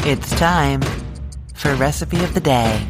It's time for Recipe of the Day.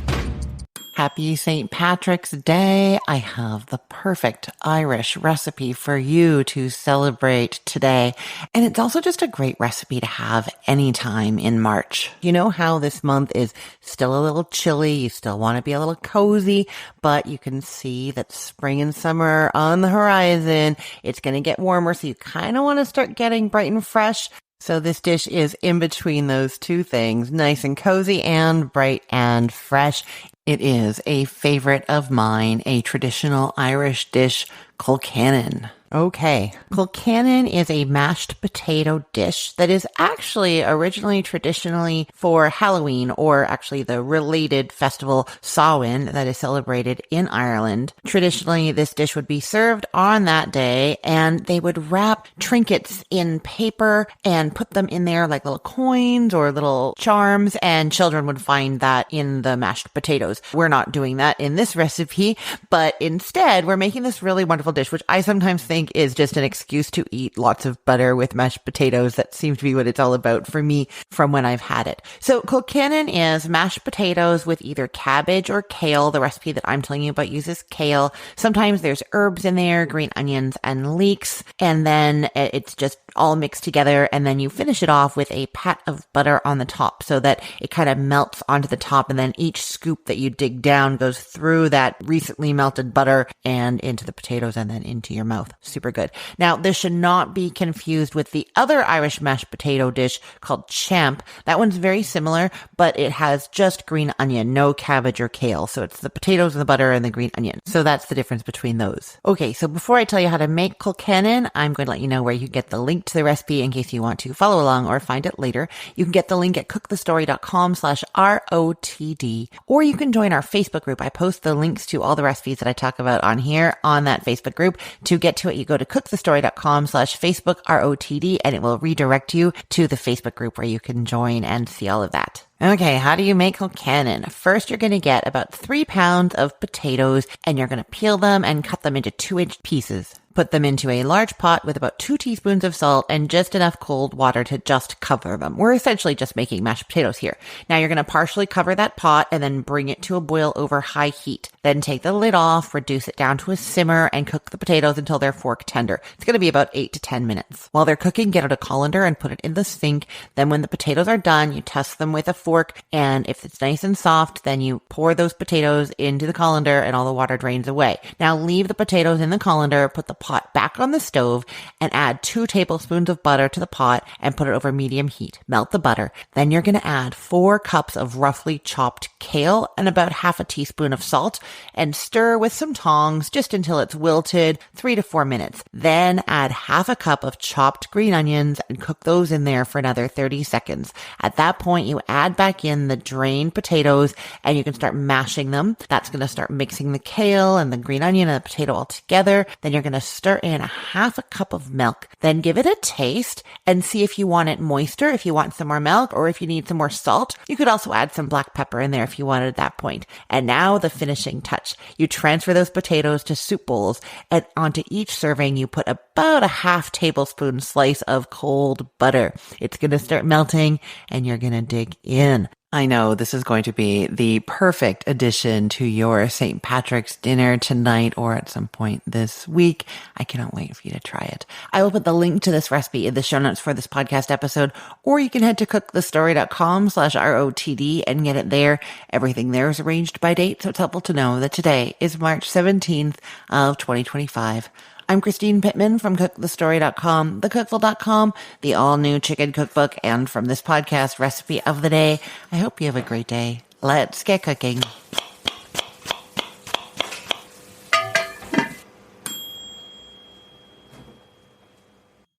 Happy St. Patrick's Day. I have the perfect Irish recipe for you to celebrate today. And it's also just a great recipe to have anytime in March. You know how this month is still a little chilly. You still want to be a little cozy, but you can see that spring and summer on the horizon. It's going to get warmer, so you kind of want to start getting bright and fresh. So this dish is in between those two things, nice and cozy and bright and fresh. It is a favorite of mine, a traditional Irish dish, Colcannon. Okay. Colcannon is a mashed potato dish that is actually originally traditionally for Halloween, or actually the related festival Samhain that is celebrated in Ireland. Traditionally, this dish would be served on that day, and they would wrap trinkets in paper and put them in there like little coins or little charms, and children would find that in the mashed potatoes. We're not doing that in this recipe, but instead we're making this really wonderful dish, which I sometimes think is just an excuse to eat lots of butter with mashed potatoes. That seems to be what it's all about for me from when I've had it. So Colcannon is mashed potatoes with either cabbage or kale. The recipe that I'm telling you about uses kale. Sometimes there's herbs in there, green onions and leeks, and then it's just all mixed together, and then you finish it off with a pat of butter on the top so that it kind of melts onto the top, and then each scoop that you dig down goes through that recently melted butter and into the potatoes and then into your mouth. Super good. Now, this should not be confused with the other Irish mashed potato dish called champ. That one's very similar, but it has just green onion, no cabbage or kale. So it's the potatoes and the butter and the green onion. So that's the difference between those. Okay, so before I tell you how to make Colcannon, I'm going to let you know where you can get the link to the recipe in case you want to follow along or find it later. You can get the link at cookthestory.com/ROTD, or you can join our Facebook group. I post the links to all the recipes that I talk about on here on that Facebook group. To get to it, you go to cookthestory.com/Facebook ROTD, and it will redirect you to the Facebook group where you can join and see all of that. Okay, how do you make Colcannon? First, you're going to get about 3 pounds of potatoes, and you're going to peel them and cut them into 2-inch pieces. Put them into a large pot with about 2 teaspoons of salt and just enough cold water to just cover them. We're essentially just making mashed potatoes here. Now you're going to partially cover that pot and then bring it to a boil over high heat. Then take the lid off, reduce it down to a simmer, and cook the potatoes until they're fork tender. It's going to be about 8 to 10 minutes. While they're cooking, get out a colander and put it in the sink. Then when the potatoes are done, you test them with a fork, and if it's nice and soft, then you pour those potatoes into the colander and all the water drains away. Now leave the potatoes in the colander, put the pot back on the stove, and add 2 tablespoons of butter to the pot and put it over medium heat. Melt the butter. Then you're going to add 4 cups of roughly chopped kale and about half a teaspoon of salt, and stir with some tongs just until it's wilted, 3 to 4 minutes. Then add half a cup of chopped green onions and cook those in there for another 30 seconds. At that point, you add back in the drained potatoes and you can start mashing them. That's going to start mixing the kale and the green onion and the potato all together. Then you're going to stir in a half a cup of milk. Then give it a taste and see if you want it moister, if you want some more milk, or if you need some more salt. You could also add some black pepper in there if you wanted at that point. And now the finishing touch. You transfer those potatoes to soup bowls, and onto each serving you put about a half tablespoon slice of cold butter. It's going to start melting and you're going to dig in. I know this is going to be the perfect addition to your St. Patrick's dinner tonight or at some point this week. I cannot wait for you to try it. I will put the link to this recipe in the show notes for this podcast episode, or you can head to cookthestory.com/ROTD and get it there. Everything there is arranged by date, so it's helpful to know that today is March 17th of 2025. I'm Christine Pittman from cookthestory.com, thecookful.com, the all-new chicken cookbook, and from this podcast, Recipe of the Day. I hope you have a great day. Let's get cooking.